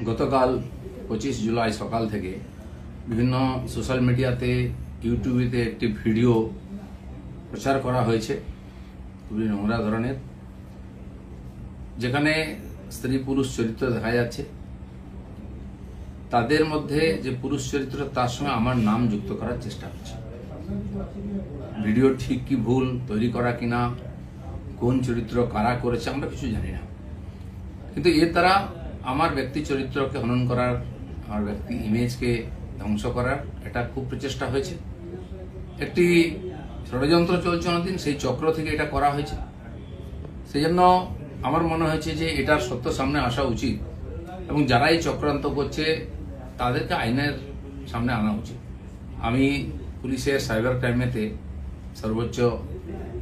গতকাল 25 জুলাই সকাল থেকে বিভিন্ন সোশ্যাল মিডিয়াতে ইউটিউবেতে একটি ভিডিও প্রচার করা হয়েছে খুবই নোংরা ধরনের, যেখানে স্ত্রী পুরুষ চরিত্র দেখা যাচ্ছে। তাদের মধ্যে যে পুরুষ চরিত্র তার সঙ্গে আমার নাম যুক্ত করার চেষ্টা হচ্ছে। ভিডিও ঠিক কি ভুল তৈরি করা কিনা, কোন চরিত্র কারা করেছে আমরা কিছু জানি না, কিন্তু এর দ্বারা আমার ব্যক্তি চরিত্রকে হনন করার, আমার ব্যক্তি ইমেজকে ধ্বংস করার এটা খুব প্রচেষ্টা হয়েছে। একটি ষড়যন্ত্র চলছে অনেকদিন, সেই চক্র থেকে এটা করা হয়েছে। সেই জন্য আমার মনে হয়েছে যে এটার সত্য সামনে আসা উচিত এবং যারা এই চক্রান্ত করছে তাদেরকে আইনের সামনে আনা উচিত। আমি পুলিশের সাইবার ক্রাইমেতে সর্বোচ্চ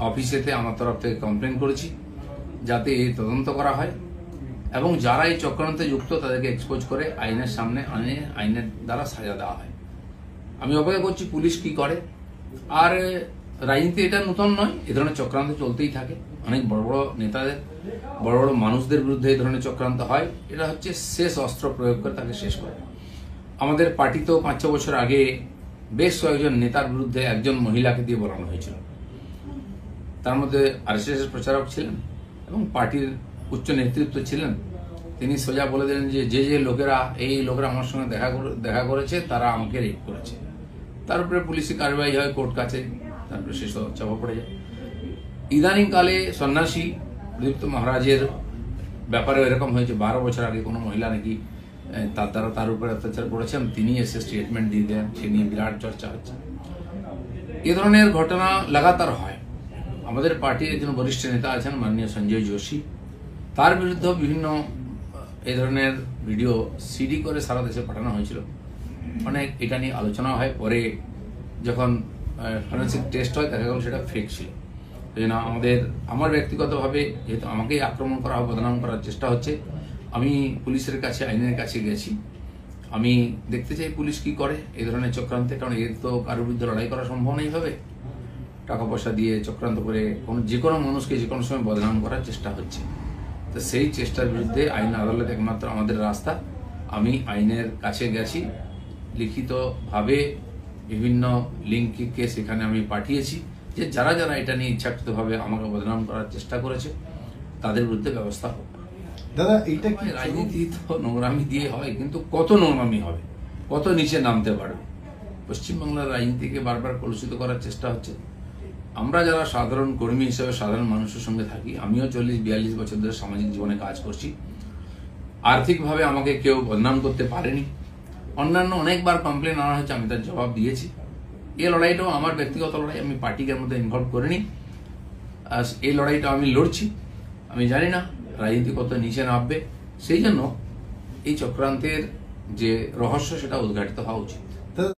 অফিসেতে আমার তরফ থেকে কমপ্লেন করেছি যাতে এই তদন্ত করা হয় এবং যারা এই চক্রান্তে যুক্ত তাদেরকে এক্সপোজ করে আইনের সামনে আনে, আইনের দ্বারা সাজা দেওয়া হয়। আমি অপেক্ষা করছি পুলিশ কি করে। আর রাজনীতি এটা নতুন নয়, এ ধরনের চক্রান্ত চলতেই থাকে। অনেক বড় বড় নেতাদের, বড় বড় মানুষদের বিরুদ্ধে এই ধরনের চক্রান্ত হয়। এটা হচ্ছে শেষ অস্ত্র প্রয়োগ করে তাকে শেষ করে। আমাদের পার্টিতেও 5-6 বছর আগে বেশ কয়েকজন নেতার বিরুদ্ধে একজন মহিলাকে দিয়ে বলানো হয়েছিল। তার মধ্যে আরএসএস প্রচারক ছিলেন এবং পার্টির উচ্চ নেতৃত্ব ছিলেন। তিনি সোজা বলে দিলেন যে যে লোকেরা এই লোকেরা আমার সঙ্গে দেখা করেছে তারা আমাকে রেপ করেছে। তার উপরে পুলিশি কার্যবাহী হয়, কোর্ট কাছে, তারপরে শেষ চাপা পড়ে যায়। ইদানিংকালে সন্ন্যাসী প্রদীপ্ত মহারাজের ব্যাপারে এরকম হয়েছে। 12 বছর আগে কোনো মহিলা নাকি তার উপরে অত্যাচার করেছেন, তিনি এসে স্টেটমেন্ট দিয়ে দেন, সে নিয়ে বিরাট চর্চা হচ্ছে। এ ধরনের ঘটনা লাগাতার হয়। আমাদের পার্টির একজন বরিষ্ঠ নেতা আছেন মাননীয় সঞ্জয় যোশী, তার বিরুদ্ধে বিভিন্ন এই ধরনের ভিডিও সিডি করে সারা দেশে পাঠানো হয়েছিল। অনেক এটা নিয়ে আলোচনা হয়, পরে যখন ফরেন্সিক টেস্ট হয় দেখা গেল সেটা ফেক ছিল। এই জন্য আমার ব্যক্তিগতভাবে যেহেতু আমাকেই আক্রমণ করা হয়, বদনাম করার চেষ্টা হচ্ছে, আমি পুলিশের কাছে, আইনের কাছে গেছি। আমি দেখতে চাই পুলিশ কি করে এই ধরনের চক্রান্তে, কারণ এর তো কারোর বিরুদ্ধে লড়াই করা সম্ভব নেই ভাবে। টাকা পয়সা দিয়ে চক্রান্ত করে যে কোনো মানুষকে যে কোনো সময় বদনাম করার চেষ্টা হচ্ছে। তো সেই চেষ্টার বিরুদ্ধে আইন আদালত একমাত্র আমাদের রাস্তা। আমি আইনের কাছে গেছি, লিখিতভাবে বিভিন্ন লিঙ্ককে সেখানে আমি পাঠিয়েছি যে যারা যারা এটা নিয়ে ইচ্ছাকৃতভাবে আমাকে বদনাম করার চেষ্টা করেছে তাদের বিরুদ্ধে ব্যবস্থা হোক। দাদা এইটা কি রাজনীতি তো নোংরামি দিয়ে হয়, কিন্তু কত নোংরামি হবে, কত নিচে নামতে পারবে। পশ্চিমবাংলার রাজনীতিকে বারবার কলুষিত করার চেষ্টা হচ্ছে। আমরা যারা সাধারণ কর্মী হিসেবে সাধারণ মানুষের সঙ্গে থাকি, আমিও 40-42 বছর ধরে সামাজিক জীবনে কাজ করছি। আর্থিকভাবে আমাকে কেউ বদনাম করতে পারেনি। অন্যান্য অনেকবার কমপ্লেন আনা হয়েছে, আমি তার জবাব দিয়েছি। এই লড়াইটাও আমার ব্যক্তিগত লড়াই, আমি পার্টিকে মধ্যে ইনভলভ করিনি। এই লড়াইটা আমি লড়ছি। আমি জানি না রাজনীতি কত নিচে নামবে, সেই জন্য এই চক্রান্তের যে রহস্য সেটা উদ্ঘাটিত হওয়া উচিত।